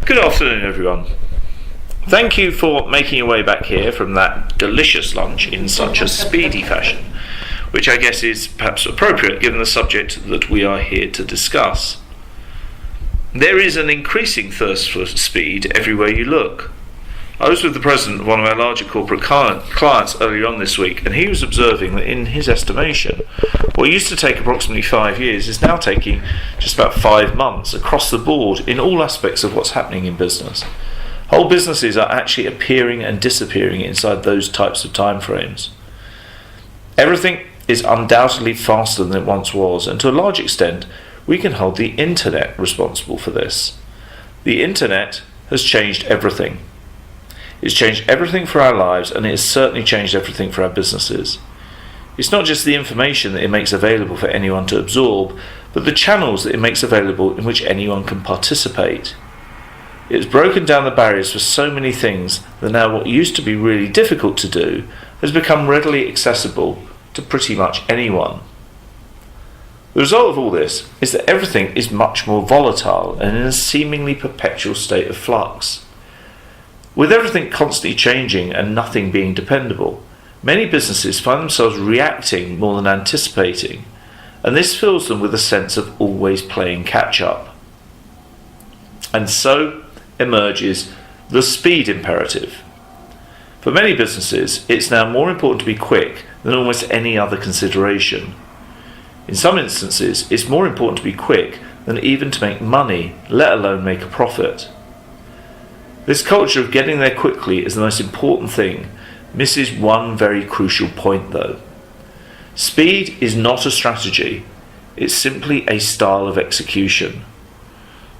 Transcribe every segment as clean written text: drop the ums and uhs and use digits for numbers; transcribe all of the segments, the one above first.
Good afternoon, everyone. Thank you for making your way back here from that delicious lunch in such a speedy fashion, which I guess is perhaps appropriate given the subject that we are here to discuss. There is an increasing thirst for speed everywhere you look. I was with the president of one of our larger corporate clients earlier on this week, and he was observing that in his estimation, what used to take approximately 5 years is now taking just about 5 months across the board in all aspects of what's happening in business. Whole businesses are actually appearing and disappearing inside those types of time frames. Everything is undoubtedly faster than it once was, and to a large extent, we can hold the internet responsible for this. The internet has changed everything. It's changed everything for our lives, and it has certainly changed everything for our businesses. It's not just the information that it makes available for anyone to absorb, but the channels that it makes available in which anyone can participate. It has broken down the barriers for so many things that now what used to be really difficult to do has become readily accessible to pretty much anyone. The result of all this is that everything is much more volatile and in a seemingly perpetual state of flux. With everything constantly changing and nothing being dependable, many businesses find themselves reacting more than anticipating, and this fills them with a sense of always playing catch-up. And so emerges the speed imperative. For many businesses, it's now more important to be quick than almost any other consideration. In some instances, it's more important to be quick than even to make money, let alone make a profit. This culture of getting there quickly is the most important thing, misses one very crucial point though. Speed is not a strategy, it's simply a style of execution.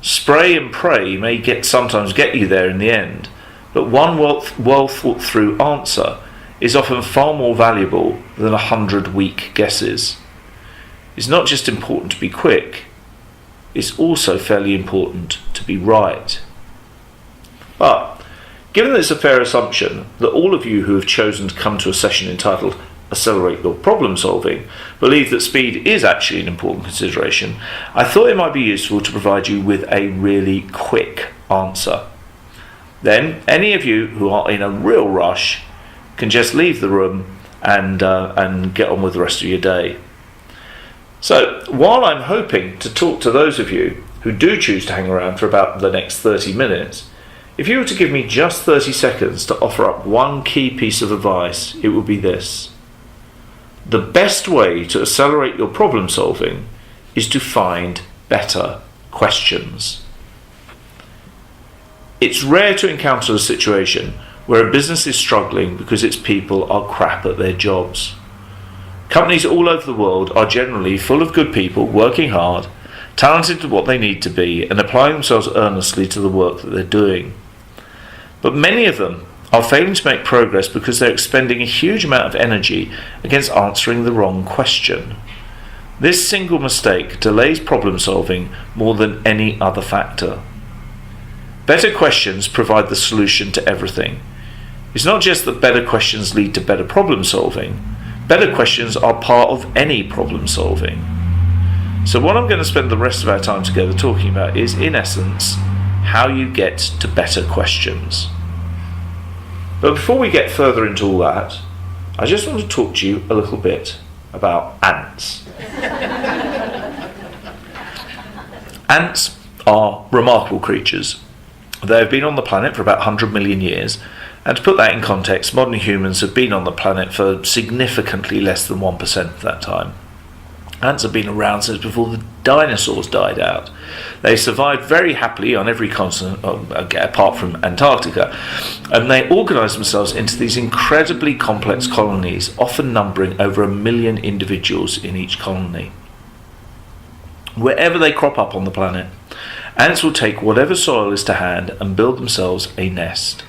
Spray and pray may sometimes get you there in the end, but one well thought through answer is often far more valuable than 100 weak guesses. It's not just important to be quick, it's also fairly important to be right. But, given that it's a fair assumption that all of you who have chosen to come to a session entitled Accelerate Your Problem Solving believe that speed is actually an important consideration, I thought it might be useful to provide you with a really quick answer. Then, any of you who are in a real rush can just leave the room and get on with the rest of your day. So, while I'm hoping to talk to those of you who do choose to hang around for about the next 30 minutes, if you were to give me just 30 seconds to offer up one key piece of advice, it would be this. The best way to accelerate your problem solving is to find better questions. It's rare to encounter a situation where a business is struggling because its people are crap at their jobs. Companies all over the world are generally full of good people working hard, talented at what they need to be, and applying themselves earnestly to the work that they're doing. But many of them are failing to make progress because they're expending a huge amount of energy against answering the wrong question. This single mistake delays problem solving more than any other factor. Better questions provide the solution to everything. It's not just that better questions lead to better problem solving. Better questions are part of any problem solving. So what I'm going to spend the rest of our time together talking about is, in essence, how you get to better questions. But before we get further into all that, I just want to talk to you a little bit about ants. Ants are remarkable creatures. They have been on the planet for about 100 million years, and to put that in context, modern humans have been on the planet for significantly less than 1% of that time. Ants have been around since before the dinosaurs died out. They survived very happily on every continent, apart from Antarctica, and they organised themselves into these incredibly complex colonies, often numbering over 1 million individuals in each colony. Wherever they crop up on the planet, ants will take whatever soil is to hand and build themselves a nest.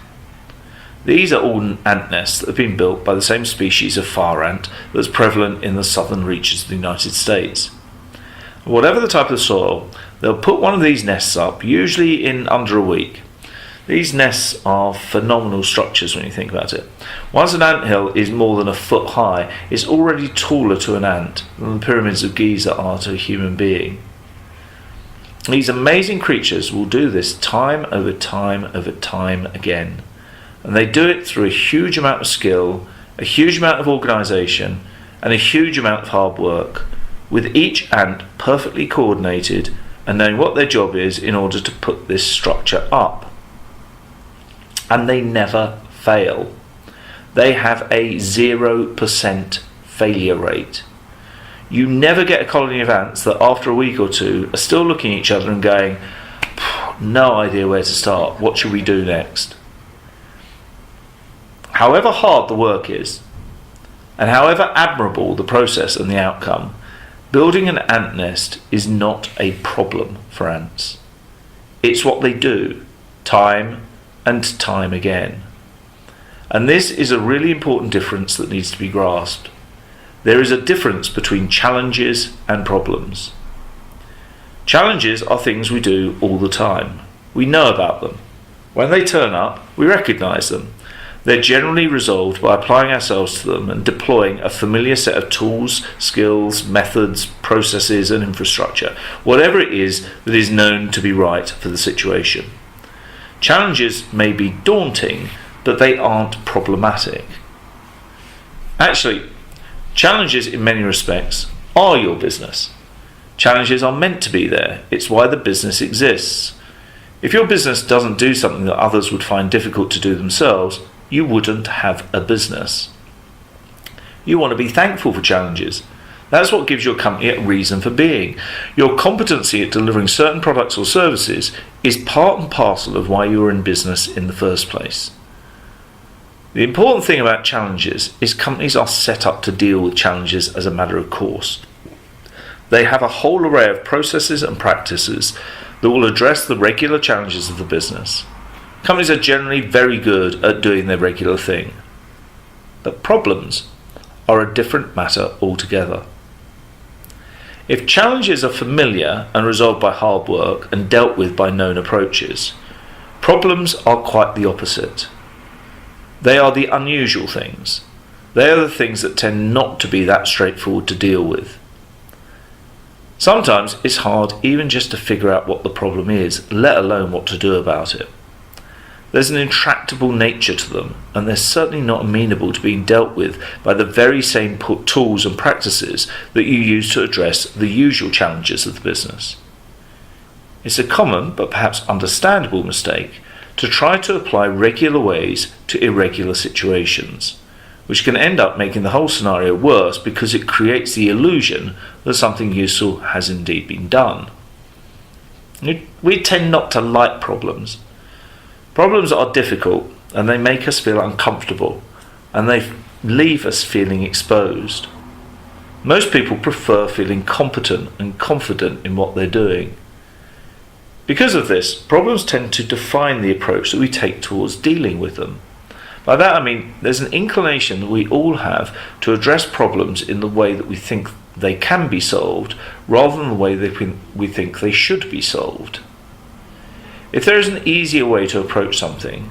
These are all ant nests that have been built by the same species of fire ant that's prevalent in the southern reaches of the United States. Whatever the type of soil, they'll put one of these nests up, usually in under a week. These nests are phenomenal structures when you think about it. Once an anthill is more than a foot high, it's already taller to an ant than the pyramids of Giza are to a human being. These amazing creatures will do this time over time over time again. And they do it through a huge amount of skill, a huge amount of organisation, and a huge amount of hard work, with each ant perfectly coordinated and knowing what their job is in order to put this structure up. And they never fail. They have a 0% failure rate. You never get a colony of ants that after a week or two are still looking at each other and going, no idea where to start, what should we do next? However hard the work is, and however admirable the process and the outcome, building an ant nest is not a problem for ants. It's what they do, time and time again. And this is a really important difference that needs to be grasped. There is a difference between challenges and problems. Challenges are things we do all the time. We know about them. When they turn up, we recognise them. They're generally resolved by applying ourselves to them and deploying a familiar set of tools, skills, methods, processes and infrastructure, whatever it is that is known to be right for the situation. Challenges may be daunting, but they aren't problematic. Actually, challenges in many respects are your business. Challenges are meant to be there. It's why the business exists. If your business doesn't do something that others would find difficult to do themselves, you wouldn't have a business. You want to be thankful for challenges. That's what gives your company a reason for being. Your competency at delivering certain products or services is part and parcel of why you are in business in the first place. The important thing about challenges is companies are set up to deal with challenges as a matter of course. They have a whole array of processes and practices that will address the regular challenges of the business. Companies are generally very good at doing their regular thing. But problems are a different matter altogether. If challenges are familiar and resolved by hard work and dealt with by known approaches, problems are quite the opposite. They are the unusual things. They are the things that tend not to be that straightforward to deal with. Sometimes it's hard even just to figure out what the problem is, let alone what to do about it. There's an intractable nature to them, and they're certainly not amenable to being dealt with by the very same tools and practices that you use to address the usual challenges of the business. It's a common, but perhaps understandable mistake to try to apply regular ways to irregular situations, which can end up making the whole scenario worse because it creates the illusion that something useful has indeed been done. We tend not to like problems. Problems are difficult and they make us feel uncomfortable and they leave us feeling exposed. Most people prefer feeling competent and confident in what they're doing. Because of this, problems tend to define the approach that we take towards dealing with them. By that I mean there's an inclination that we all have to address problems in the way that we think they can be solved rather than the way we think they should be solved. If there is an easier way to approach something,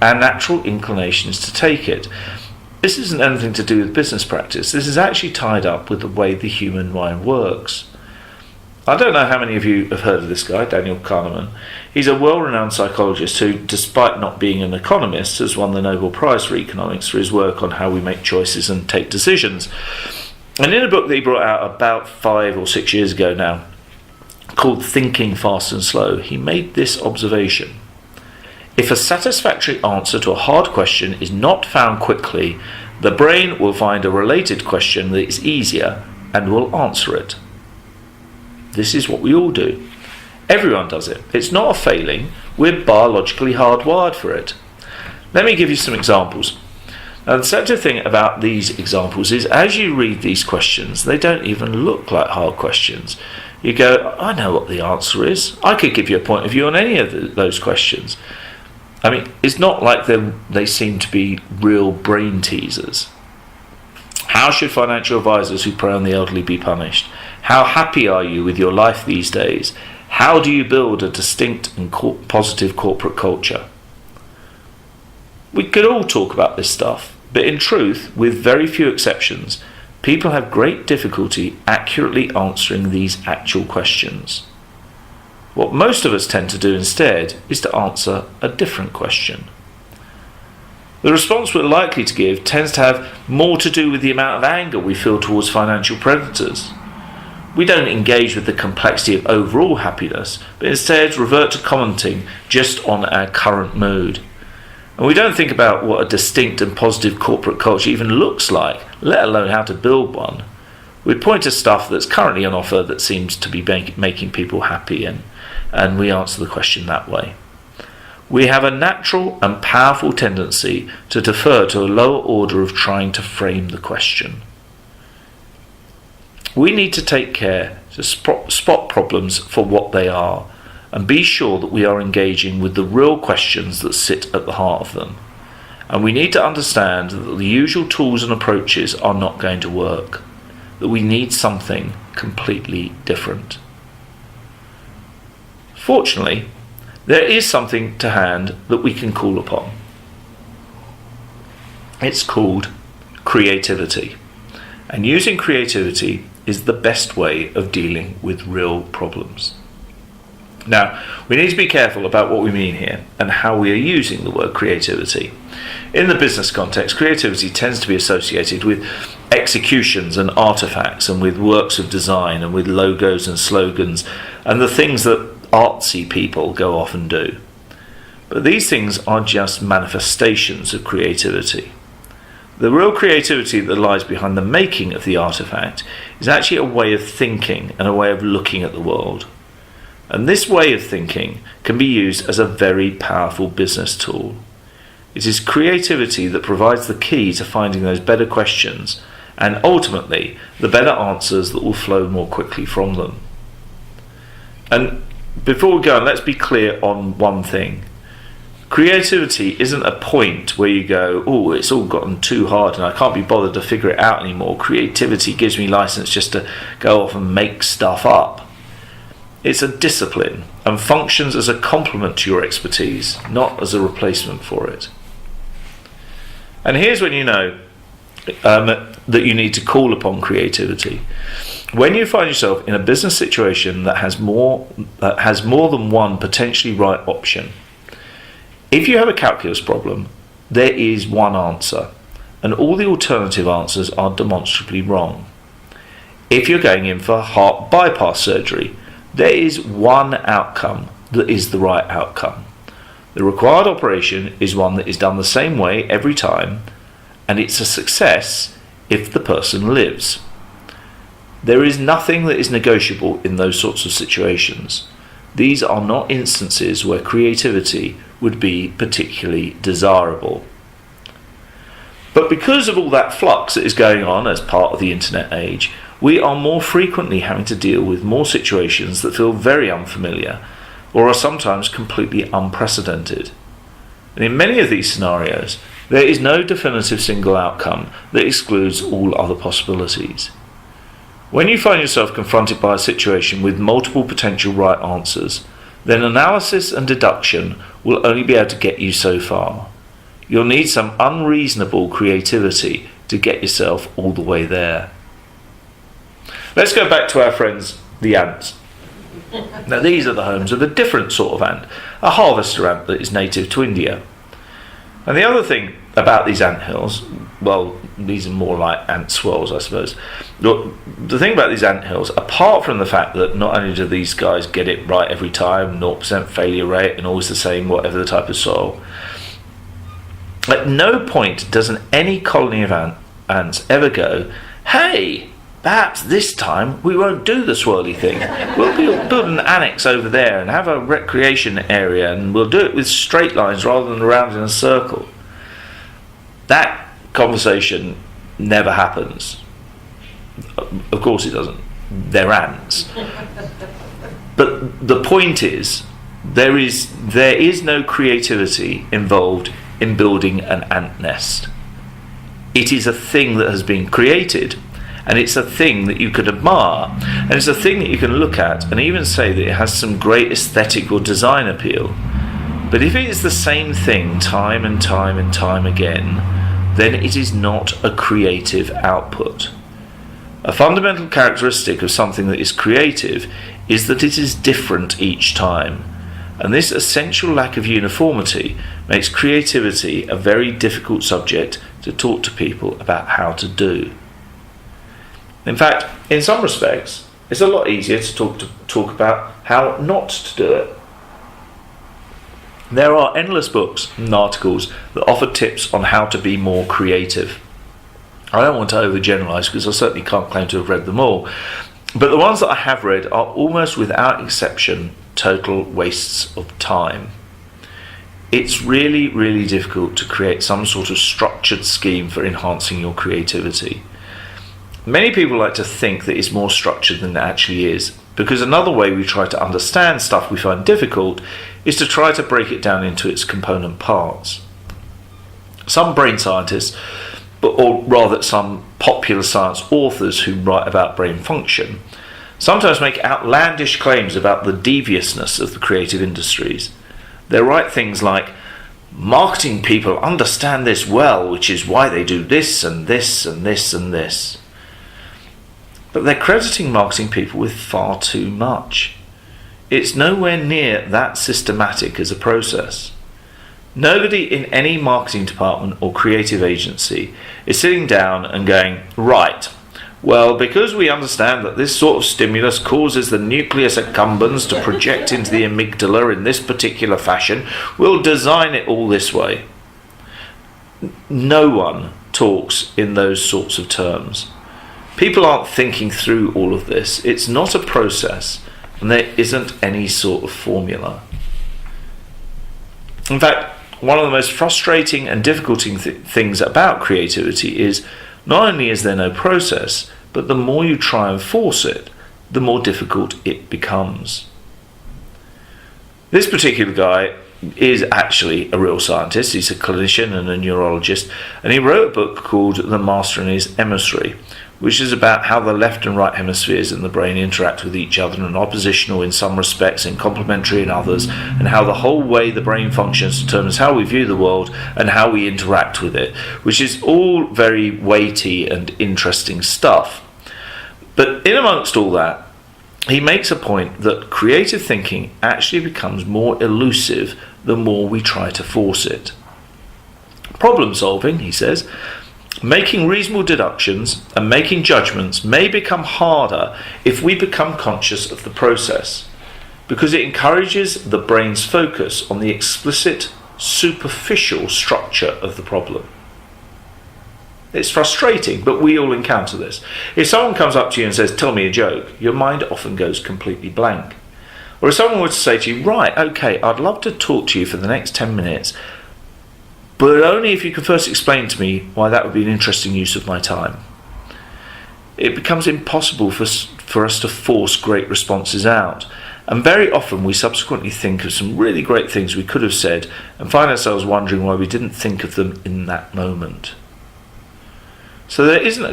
our natural inclination is to take it. This isn't anything to do with business practice. This is actually tied up with the way the human mind works. I don't know how many of you have heard of this guy, Daniel Kahneman. He's a well-renowned psychologist who, despite not being an economist, has won the Nobel Prize for Economics for his work on how we make choices and take decisions. And in a book that he brought out about 5 or 6 years ago now, called Thinking Fast and Slow, he made this observation. If a satisfactory answer to a hard question is not found quickly, the brain will find a related question that is easier and will answer it. This is what we all do. Everyone does it. It's not a failing. We're biologically hardwired for it. Let me give you some examples. Now, the sensitive thing about these examples is as you read these questions, they don't even look like hard questions. You go, I know what the answer is. I could give you a point of view on any of those questions. I mean, it's not like they seem to be real brain teasers. How should financial advisors who prey on the elderly be punished? How happy are you with your life these days? How do you build a distinct and positive corporate culture? We could all talk about this stuff, but in truth, with very few exceptions, people have great difficulty accurately answering these actual questions. What most of us tend to do instead is to answer a different question. The response we're likely to give tends to have more to do with the amount of anger we feel towards financial predators. We don't engage with the complexity of overall happiness, but instead revert to commenting just on our current mood. And we don't think about what a distinct and positive corporate culture even looks like, let alone how to build one. We point to stuff that's currently on offer that seems to be making people happy, and we answer the question that way. We have a natural and powerful tendency to defer to a lower order of trying to frame the question. We need to take care to spot problems for what they are and be sure that we are engaging with the real questions that sit at the heart of them. And we need to understand that the usual tools and approaches are not going to work, that we need something completely different. Fortunately, there is something to hand that we can call upon. It's called creativity. And using creativity is the best way of dealing with real problems. Now, we need to be careful about what we mean here and how we are using the word creativity. In the business context, creativity tends to be associated with executions and artifacts and with works of design and with logos and slogans and the things that artsy people go off and do. But these things are just manifestations of creativity. The real creativity that lies behind the making of the artifact is actually a way of thinking and a way of looking at the world. And this way of thinking can be used as a very powerful business tool. It is creativity that provides the key to finding those better questions and ultimately the better answers that will flow more quickly from them. And before we go on, let's be clear on one thing. Creativity isn't a point where you go, oh, it's all gotten too hard and I can't be bothered to figure it out anymore. Creativity gives me license just to go off and make stuff up. It's a discipline and functions as a complement to your expertise, not as a replacement for it. And here's when you know that you need to call upon creativity. When you find yourself in a business situation that has more than one potentially right option. If you have a calculus problem, there is one answer, and all the alternative answers are demonstrably wrong. If you're going in for heart bypass surgery, there is one outcome that is the right outcome. The required operation is one that is done the same way every time, and it's a success if the person lives. There is nothing that is negotiable in those sorts of situations. These are not instances where creativity would be particularly desirable. But because of all that flux that is going on as part of the internet age, we are more frequently having to deal with more situations that feel very unfamiliar or are sometimes completely unprecedented. And in many of these scenarios, there is no definitive single outcome that excludes all other possibilities. When you find yourself confronted by a situation with multiple potential right answers, then analysis and deduction will only be able to get you so far. You'll need some unreasonable creativity to get yourself all the way there. Let's go back to our friends, the ants. Now these are the homes of a different sort of ant, a harvester ant that is native to India. And the other thing about these anthills, well, these are more like ant swirls, I suppose. The thing about these anthills, apart from the fact that not only do these guys get it right every time, 0% failure rate and always the same, whatever the type of soil, at no point does any colony of ants ever go, hey, perhaps this time we won't do the swirly thing. We'll build an annex over there and have a recreation area and we'll do it with straight lines rather than around in a circle. That conversation never happens. Of course it doesn't. They're ants. But the point is, there is no creativity involved in building an ant nest. It is a thing that has been created, and it's a thing that you can admire, and it's a thing that you can look at and even say that it has some great aesthetic or design appeal. But if it is the same thing time and time and time again, then it is not a creative output. A fundamental characteristic of something that is creative is that it is different each time, and this essential lack of uniformity makes creativity a very difficult subject to talk to people about how to do. In fact, in some respects, it's a lot easier to talk about how not to do it. There are endless books and articles that offer tips on how to be more creative. I don't want to overgeneralise because I certainly can't claim to have read them all, but the ones that I have read are almost without exception total wastes of time. It's really, really difficult to create some sort of structured scheme for enhancing your creativity. Many people like to think that it's more structured than it actually is, because another way we try to understand stuff we find difficult is to try to break it down into its component parts. Some brain scientists, or rather some popular science authors who write about brain function, sometimes make outlandish claims about the deviousness of the creative industries. They write things like, marketing people understand this well, which is why they do this and this and this and this. But they're crediting marketing people with far too much. It's nowhere near that systematic as a process. Nobody in any marketing department or creative agency is sitting down and going, right, well, because we understand that this sort of stimulus causes the nucleus accumbens to project into the amygdala in this particular fashion, we'll design it all this way. No one talks in those sorts of terms. People aren't thinking through all of this. It's not a process, and there isn't any sort of formula. In fact, one of the most frustrating and difficult things about creativity is not only is there no process, but the more you try and force it, the more difficult it becomes. This particular guy is actually a real scientist. He's a clinician and a neurologist, and he wrote a book called The Master and His Emissary, which is about how the left and right hemispheres in the brain interact with each other and oppositional in some respects and complementary in others, and how the whole way the brain functions determines how we view the world and how we interact with it, which is all very weighty and interesting stuff. But in amongst all that, he makes a point that creative thinking actually becomes more elusive the more we try to force it. Problem solving, he says, making reasonable deductions and making judgments may become harder if we become conscious of the process, because it encourages the brain's focus on the explicit, superficial structure of the problem. It's frustrating, but we all encounter this. If someone comes up to you and says, tell me a joke, your mind often goes completely blank. Or if someone were to say to you, right, okay, I'd love to talk to you for the next 10 minutes, but only if you could first explain to me why that would be an interesting use of my time. It becomes impossible for us to force great responses out. And very often we subsequently think of some really great things we could have said and find ourselves wondering why we didn't think of them in that moment. So this isn't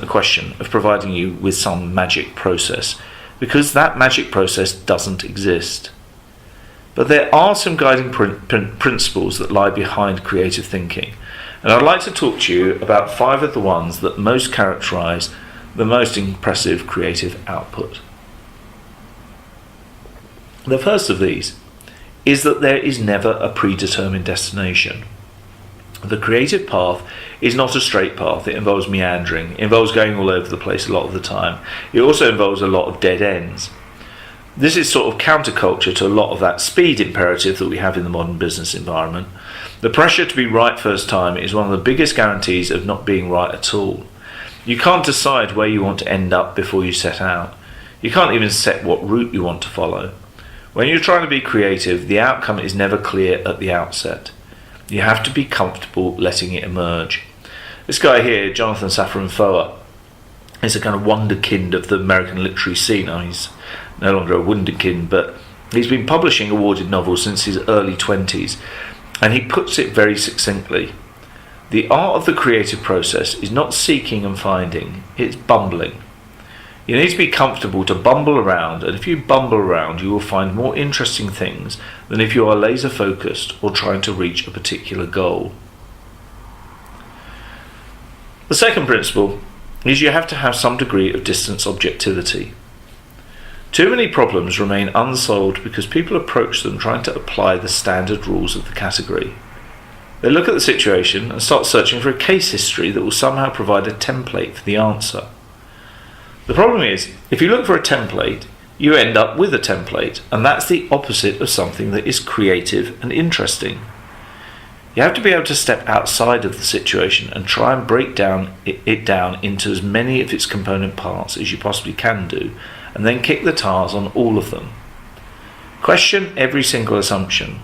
a question of providing you with some magic process, because that magic process doesn't exist. But there are some guiding principles that lie behind creative thinking, and I'd like to talk to you about 5 of the ones that most characterize the most impressive creative output. The first of these is that there is never a predetermined destination. The creative path is not a straight path. It involves meandering. It involves going all over the place a lot of the time. It also involves a lot of dead ends. This is sort of counterculture to a lot of that speed imperative that we have in the modern business environment. The pressure to be right first time is one of the biggest guarantees of not being right at all. You can't decide where you want to end up before you set out. You can't even set what route you want to follow. When you're trying to be creative, the outcome is never clear at the outset. You have to be comfortable letting it emerge. This guy here, Jonathan Safran Foer, is a kind of wonderkind of the American literary scene. He's no longer a wunderkind, but he's been publishing awarded novels since his early 20s, and he puts it very succinctly. The art of the creative process is not seeking and finding, it's bumbling. You need to be comfortable to bumble around, and if you bumble around, you will find more interesting things than if you are laser focused or trying to reach a particular goal. The second principle is you have to have some degree of distance objectivity. Too many problems remain unsolved because people approach them trying to apply the standard rules of the category. They look at the situation and start searching for a case history that will somehow provide a template for the answer. The problem is, if you look for a template, you end up with a template, and that's the opposite of something that is creative and interesting. You have to be able to step outside of the situation and try and break it down into as many of its component parts as you possibly can do, and then kick the tires on all of them. Question every single assumption.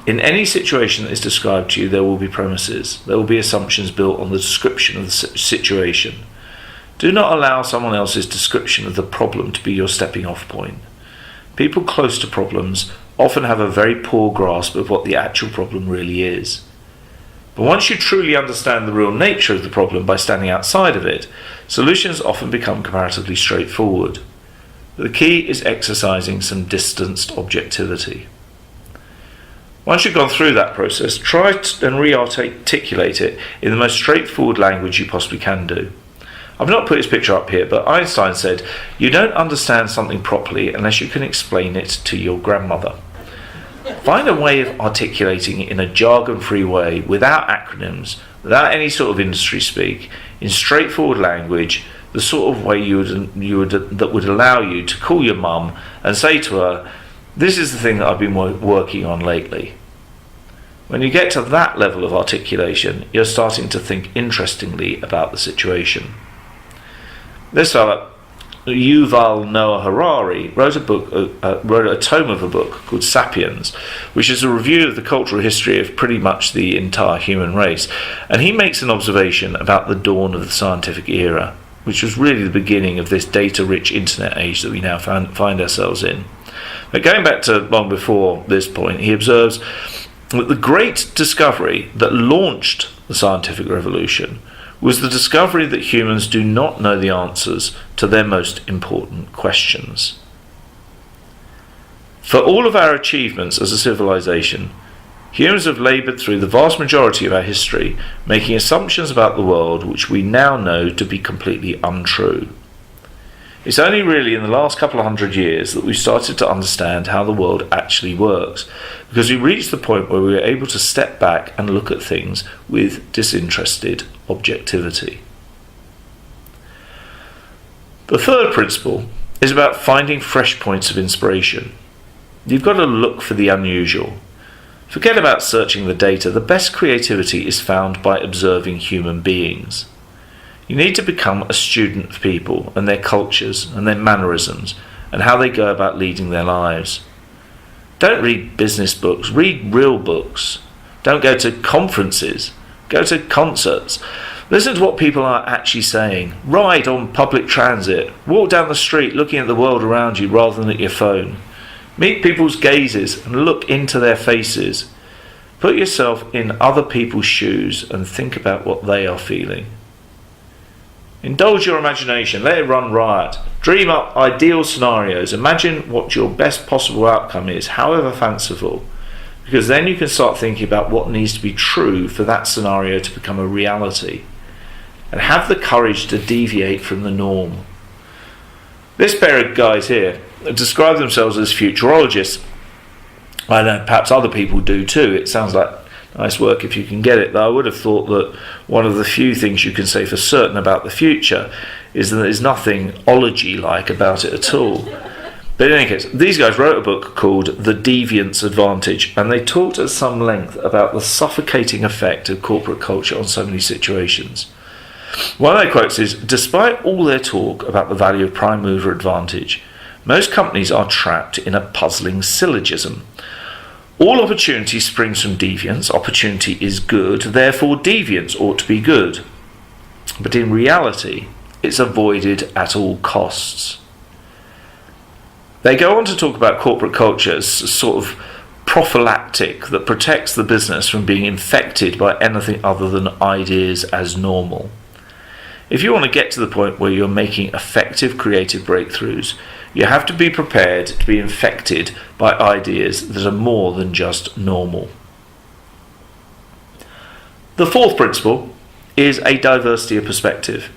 In any situation that is described to you, there will be premises. There will be assumptions built on the description of the situation. Do not allow someone else's description of the problem to be your stepping off point. People close to problems often have a very poor grasp of what the actual problem really is. But once you truly understand the real nature of the problem by standing outside of it, solutions often become comparatively straightforward. The key is exercising some distanced objectivity. Once you've gone through that process, try and re-articulate it in the most straightforward language you possibly can do. I've not put his picture up here, but Einstein said, "You don't understand something properly unless you can explain it to your grandmother." Find a way of articulating it in a jargon-free way, without acronyms, without any sort of industry speak, in straightforward language, the sort of way that would allow you to call your mum and say to her, "This is the thing that I've been working on lately." When you get to that level of articulation, you're starting to think interestingly about the situation. This fellow, Yuval Noah Harari, wrote a tome of a book called Sapiens, which is a review of the cultural history of pretty much the entire human race. And he makes an observation about the dawn of the scientific era, which was really the beginning of this data-rich internet age that we now find ourselves in. But going back to long before this point, he observes that the great discovery that launched the scientific revolution was the discovery that humans do not know the answers to their most important questions. For all of our achievements as a civilization, humans have laboured through the vast majority of our history, making assumptions about the world which we now know to be completely untrue. It's only really in the last couple of hundred years that we've started to understand how the world actually works, because we reached the point where we were able to step back and look at things with disinterested objectivity. The third principle is about finding fresh points of inspiration. You've got to look for the unusual. Forget about searching the data. The best creativity is found by observing human beings. You need to become a student of people and their cultures and their mannerisms and how they go about leading their lives. Don't read business books, read real books. Don't go to conferences, go to concerts. Listen to what people are actually saying. Ride on public transit. Walk down the street looking at the world around you rather than at your phone. Meet people's gazes and look into their faces. Put yourself in other people's shoes and think about what they are feeling. Indulge your imagination, let it run riot. Dream up ideal scenarios. Imagine what your best possible outcome is, however fanciful. Because then you can start thinking about what needs to be true for that scenario to become a reality. And have the courage to deviate from the norm. This pair of guys here describe themselves as futurologists. I know perhaps other people do too. It sounds like nice work if you can get it, though I would have thought that one of the few things you can say for certain about the future is that there's nothing ology-like about it at all. But in any case, these guys wrote a book called The Deviance Advantage, and they talked at some length about the suffocating effect of corporate culture on so many situations. One of their quotes is, "Despite all their talk about the value of prime mover advantage, most companies are trapped in a puzzling syllogism. All opportunity springs from deviance. Opportunity is good, therefore deviance ought to be good. But in reality, it's avoided at all costs." They go on to talk about corporate culture as a sort of prophylactic that protects the business from being infected by anything other than ideas as normal. If you want to get to the point where you're making effective creative breakthroughs, you have to be prepared to be infected by ideas that are more than just normal. The fourth principle is a diversity of perspective.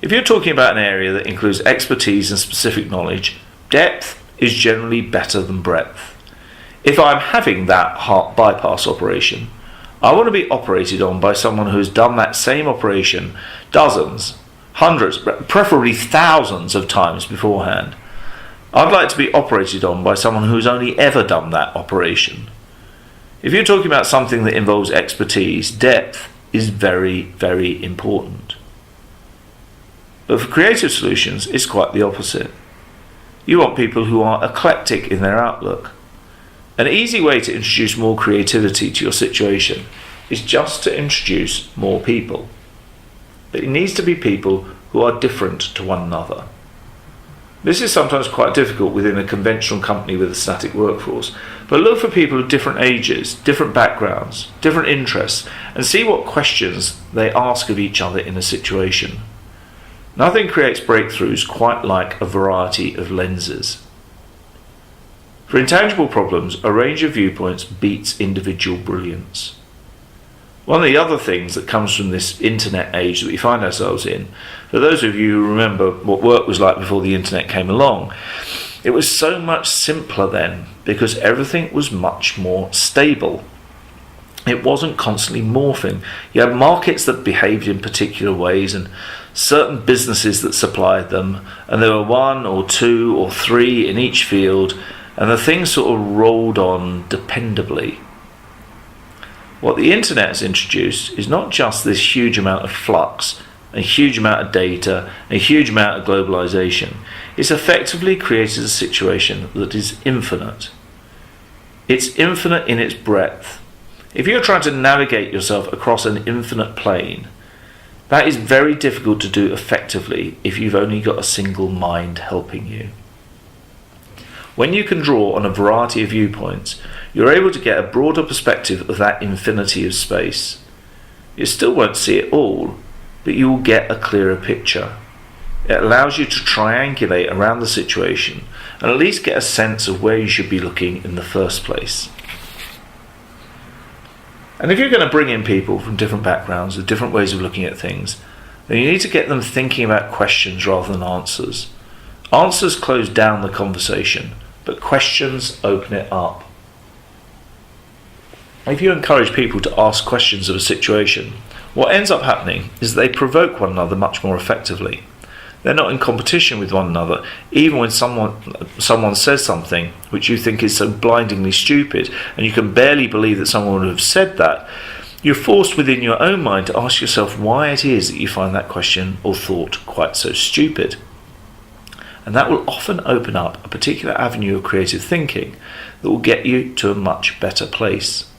If you're talking about an area that includes expertise and specific knowledge, Depth is generally better than breadth. If I'm having that heart bypass operation, I want to be operated on by someone who has done that same operation dozens, hundreds, preferably thousands of times beforehand. I'd like to be operated on by someone who's only ever done that operation. If you're talking about something that involves expertise, depth is very, very important. But for creative solutions, it's quite the opposite. You want people who are eclectic in their outlook. An easy way to introduce more creativity to your situation is just to introduce more people. But it needs to be people who are different to one another. This is sometimes quite difficult within a conventional company with a static workforce, but look for people of different ages, different backgrounds, different interests, and see what questions they ask of each other in a situation. Nothing creates breakthroughs quite like a variety of lenses. For intangible problems, a range of viewpoints beats individual brilliance. One of the other things that comes from this internet age that we find ourselves in, for those of you who remember what work was like before the internet came along, it was so much simpler then because everything was much more stable. It wasn't constantly morphing. You had markets that behaved in particular ways and certain businesses that supplied them, and there were one or two or three in each field, and the thing sort of rolled on dependably. What the internet has introduced is not just this huge amount of flux, a huge amount of data, a huge amount of globalization. It's effectively created a situation that is infinite. It's infinite in its breadth. If you're trying to navigate yourself across an infinite plane, that is very difficult to do effectively if you've only got a single mind helping you. When you can draw on a variety of viewpoints, you're able to get a broader perspective of that infinity of space. You still won't see it all, but you will get a clearer picture. It allows you to triangulate around the situation and at least get a sense of where you should be looking in the first place. And if you're going to bring in people from different backgrounds with different ways of looking at things, then you need to get them thinking about questions rather than answers. Answers close down the conversation, but questions open it up. If you encourage people to ask questions of a situation, what ends up happening is they provoke one another much more effectively. They're not in competition with one another, even when someone says something which you think is so blindingly stupid, and you can barely believe that someone would have said that. You're forced within your own mind to ask yourself why it is that you find that question or thought quite so stupid. And that will often open up a particular avenue of creative thinking that will get you to a much better place.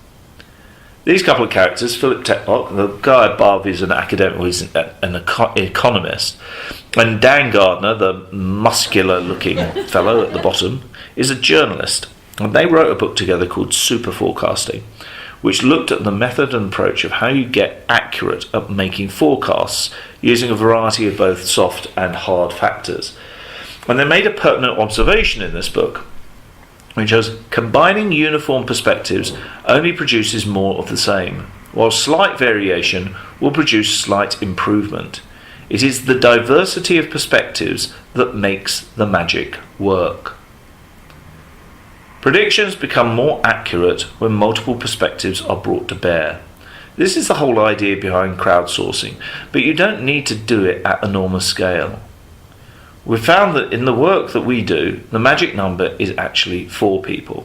These couple of characters, Philip Tetlock, the guy above is an academic, he's an economist, and Dan Gardner, the muscular-looking fellow at the bottom, is a journalist. And they wrote a book together called Super Forecasting, which looked at the method and approach of how you get accurate at making forecasts using a variety of both soft and hard factors. And they made a pertinent observation in this book, which was combining uniform perspectives only produces more of the same, while slight variation will produce slight improvement. It is the diversity of perspectives that makes the magic work. Predictions become more accurate when multiple perspectives are brought to bear. This is the whole idea behind crowdsourcing, but you don't need to do it at enormous scale. We've found that in the work that we do, the magic number is actually 4 people.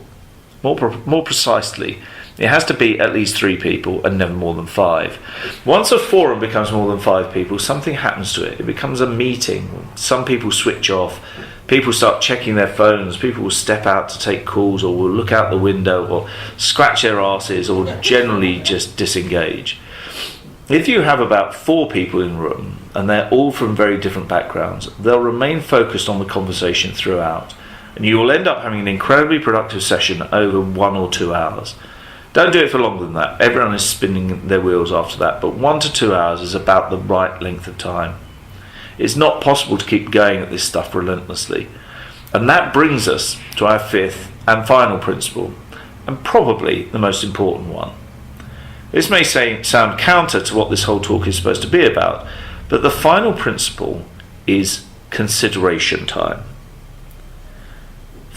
More precisely, it has to be at least 3 people and never more than 5. Once a forum becomes more than 5 people, something happens to it. It becomes a meeting. Some people switch off. People start checking their phones. People will step out to take calls, or will look out the window, or scratch their asses, or generally just disengage. If you have about 4 people in the room, and they're all from very different backgrounds, they'll remain focused on the conversation throughout, and you will end up having an incredibly productive session over 1 or 2 hours. Don't do it for longer than that. Everyone is spinning their wheels after that, but 1 to 2 hours is about the right length of time. It's not possible to keep going at this stuff relentlessly. And that brings us to our 5th and final principle, and probably the most important one. This may sound counter to what this whole talk is supposed to be about, but the final principle is consideration time.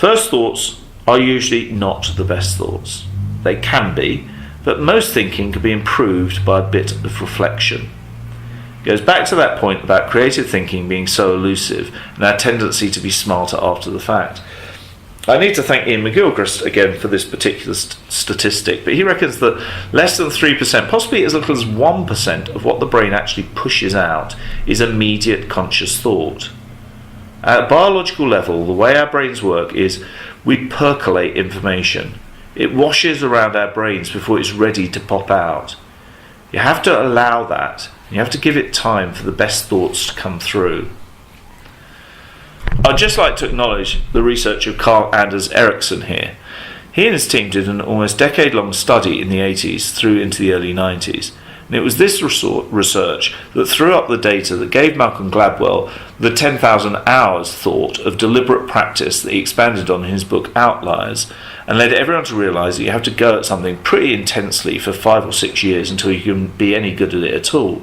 First thoughts are usually not the best thoughts. They can be, but most thinking can be improved by a bit of reflection. It goes back to that point about creative thinking being so elusive and our tendency to be smarter after the fact. I need to thank Ian McGilchrist again for this particular statistic, but he reckons that less than 3%, possibly as little as 1% of what the brain actually pushes out is immediate conscious thought. At a biological level, the way our brains work is we percolate information. It washes around our brains before it's ready to pop out. You have to allow that. You have to give it time for the best thoughts to come through. I'd just like to acknowledge the research of Carl Anders Ericsson here. He and his team did an almost decade-long study in the 80s through into the early 90s. And it was this research that threw up the data that gave Malcolm Gladwell the 10,000 hours thought of deliberate practice that he expanded on in his book Outliers, and led everyone to realise that you have to go at something pretty intensely for 5 or 6 years until you can be any good at it at all.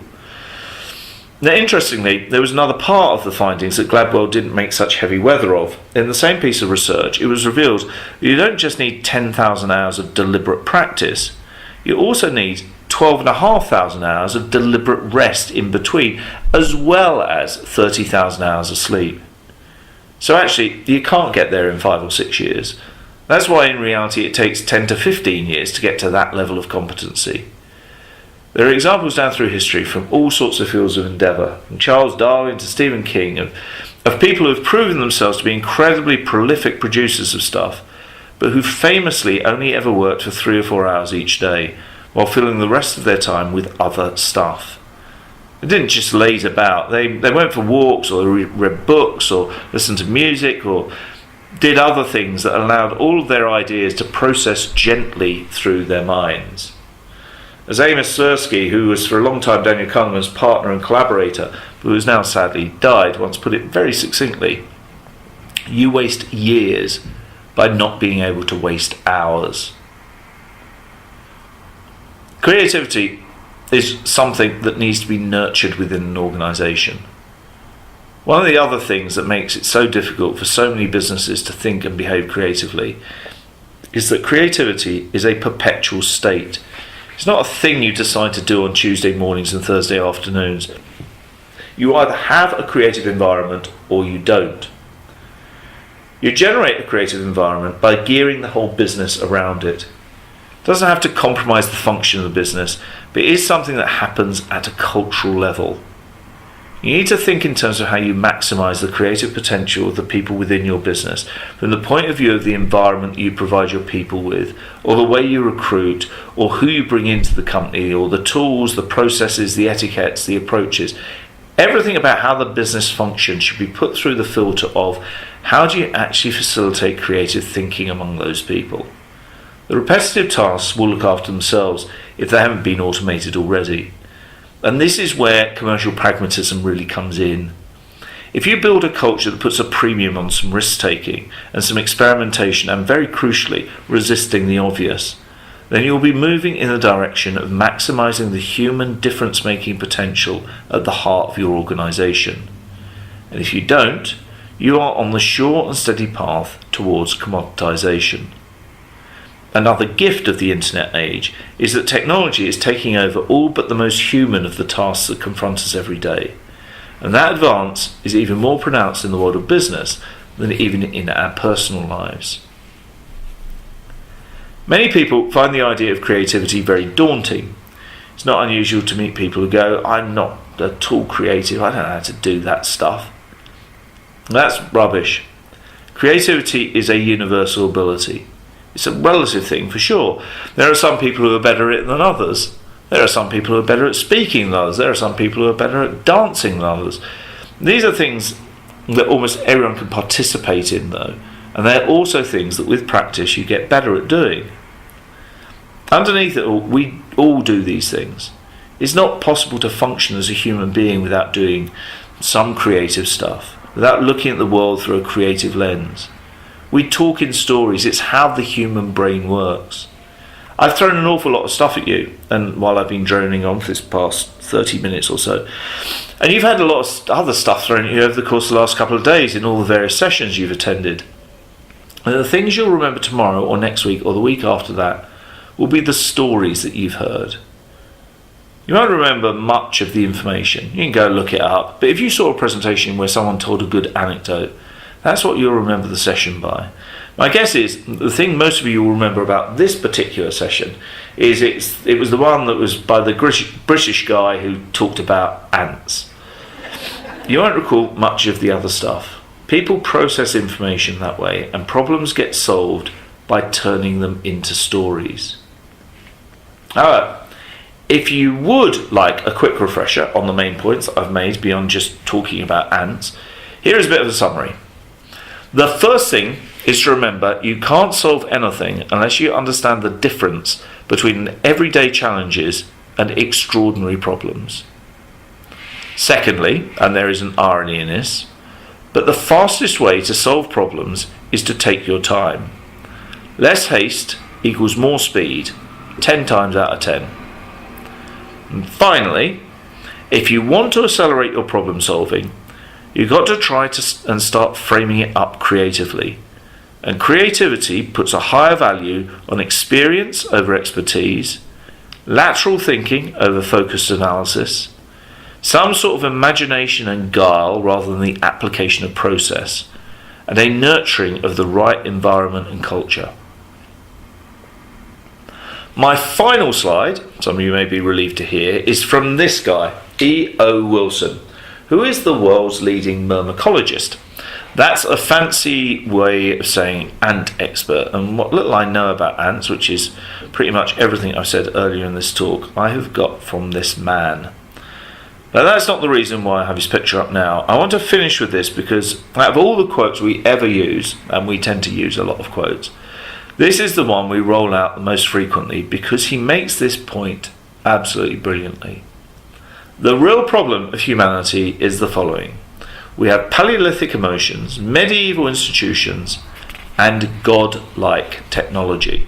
Now, interestingly, there was another part of the findings that Gladwell didn't make such heavy weather of. In the same piece of research, it was revealed that you don't just need 10,000 hours of deliberate practice, you also need 12,500 hours of deliberate rest in between, as well as 30,000 hours of sleep. So actually, you can't get there in 5 or 6 years. That's why in reality it takes 10 to 15 years to get to that level of competency. There are examples down through history from all sorts of fields of endeavour, from Charles Darwin to Stephen King, of people who have proven themselves to be incredibly prolific producers of stuff, but who famously only ever worked for 3 or 4 hours each day, while filling the rest of their time with other stuff. They didn't just laze about, they went for walks, or read books, or listened to music, or did other things that allowed all of their ideas to process gently through their minds. As Amos Tversky, who was for a long time Daniel Kahneman's partner and collaborator, but who has now sadly died, once put it very succinctly, you waste years by not being able to waste hours. Creativity is something that needs to be nurtured within an organisation. One of the other things that makes it so difficult for so many businesses to think and behave creatively is that creativity is a perpetual state. It's not a thing you decide to do on Tuesday mornings and Thursday afternoons. You either have a creative environment or you don't. You generate a creative environment by gearing the whole business around it. It doesn't have to compromise the function of the business, but it is something that happens at a cultural level. You need to think in terms of how you maximise the creative potential of the people within your business from the point of view of the environment you provide your people with, or the way you recruit, or who you bring into the company, or the tools, the processes, the etiquettes, the approaches. Everything about how the business functions should be put through the filter of how do you actually facilitate creative thinking among those people. The repetitive tasks will look after themselves if they haven't been automated already. And this is where commercial pragmatism really comes in. If you build a culture that puts a premium on some risk-taking and some experimentation and, very crucially, resisting the obvious, then you'll be moving in the direction of maximising the human difference-making potential at the heart of your organisation. And if you don't, you are on the sure and steady path towards commoditisation. Another gift of the internet age is that technology is taking over all but the most human of the tasks that confront us every day. And that advance is even more pronounced in the world of business than even in our personal lives. Many people find the idea of creativity very daunting. It's not unusual to meet people who go, I'm not at all creative, I don't know how to do that stuff. That's rubbish. Creativity is a universal ability. It's a relative thing for sure. There are some people who are better at it than others. There are some people who are better at speaking than others. There are some people who are better at dancing than others. These are things that almost everyone can participate in though. And they're also things that with practice you get better at doing. Underneath it all, we all do these things. It's not possible to function as a human being without doing some creative stuff, without looking at the world through a creative lens. We talk in stories, it's how the human brain works. I've thrown an awful lot of stuff at you, and while I've been droning on for this past 30 minutes or so, and you've had a lot of other stuff thrown at you over the course of the last couple of days in all the various sessions you've attended. And the things you'll remember tomorrow or next week or the week after that will be the stories that you've heard. You won't remember much of the information. You can go look it up. But if you saw a presentation where someone told a good anecdote, that's what you'll remember the session by. My guess is the thing most of you will remember about this particular session is it was the one that was by the British guy who talked about ants. You won't recall much of the other stuff. People process information that way, and problems get solved by turning them into stories. However, if you would like a quick refresher on the main points that I've made beyond just talking about ants, here is a bit of a summary. The first thing is to remember you can't solve anything unless you understand the difference between everyday challenges and extraordinary problems. Secondly, and there is an irony in this, but the fastest way to solve problems is to take your time. Less haste equals more speed, 10 times out of 10. And finally, if you want to accelerate your problem solving, you've got to try and start framing it up creatively. And creativity puts a higher value on experience over expertise, lateral thinking over focused analysis, some sort of imagination and guile rather than the application of process, and a nurturing of the right environment and culture. My final slide, some of you may be relieved to hear, is from this guy, E.O. Wilson, who is the world's leading myrmecologist. That's a fancy way of saying ant expert, and what little I know about ants, which is pretty much everything I've said earlier in this talk, I have got from this man. Now that's not the reason why I have his picture up now. I want to finish with this because out of all the quotes we ever use, and we tend to use a lot of quotes, this is the one we roll out the most frequently because he makes this point absolutely brilliantly. The real problem of humanity is the following. We have Paleolithic emotions, medieval institutions, and God-like technology.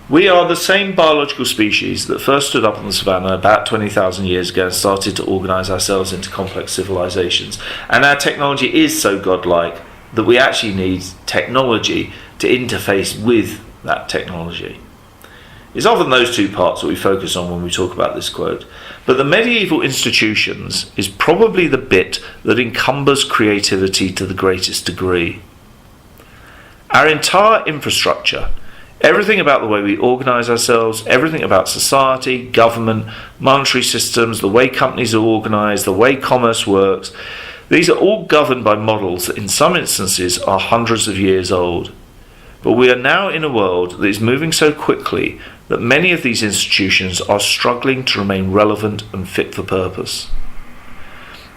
We are the same biological species that first stood up on the savannah about 20,000 years ago and started to organise ourselves into complex civilizations. And our technology is so godlike that we actually need technology to interface with that technology. It's often those two parts that we focus on when we talk about this quote. But the medieval institutions is probably the bit that encumbers creativity to the greatest degree. Our entire infrastructure, everything about the way we organise ourselves, everything about society, government, monetary systems, the way companies are organised, the way commerce works, these are all governed by models that in some instances are hundreds of years old. But we are now in a world that is moving so quickly that many of these institutions are struggling to remain relevant and fit for purpose.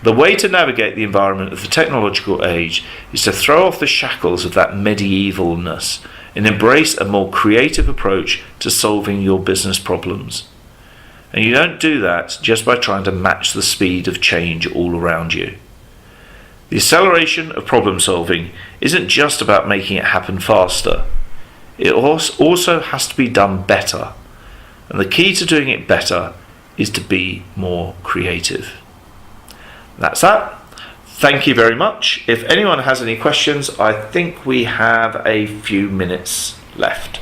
The way to navigate the environment of the technological age is to throw off the shackles of that medievalness and embrace a more creative approach to solving your business problems. And you don't do that just by trying to match the speed of change all around you. The acceleration of problem solving isn't just about making it happen faster. It also has to be done better. And the key to doing it better is to be more creative. That's that. Thank you very much. If anyone has any questions, I think we have a few minutes left.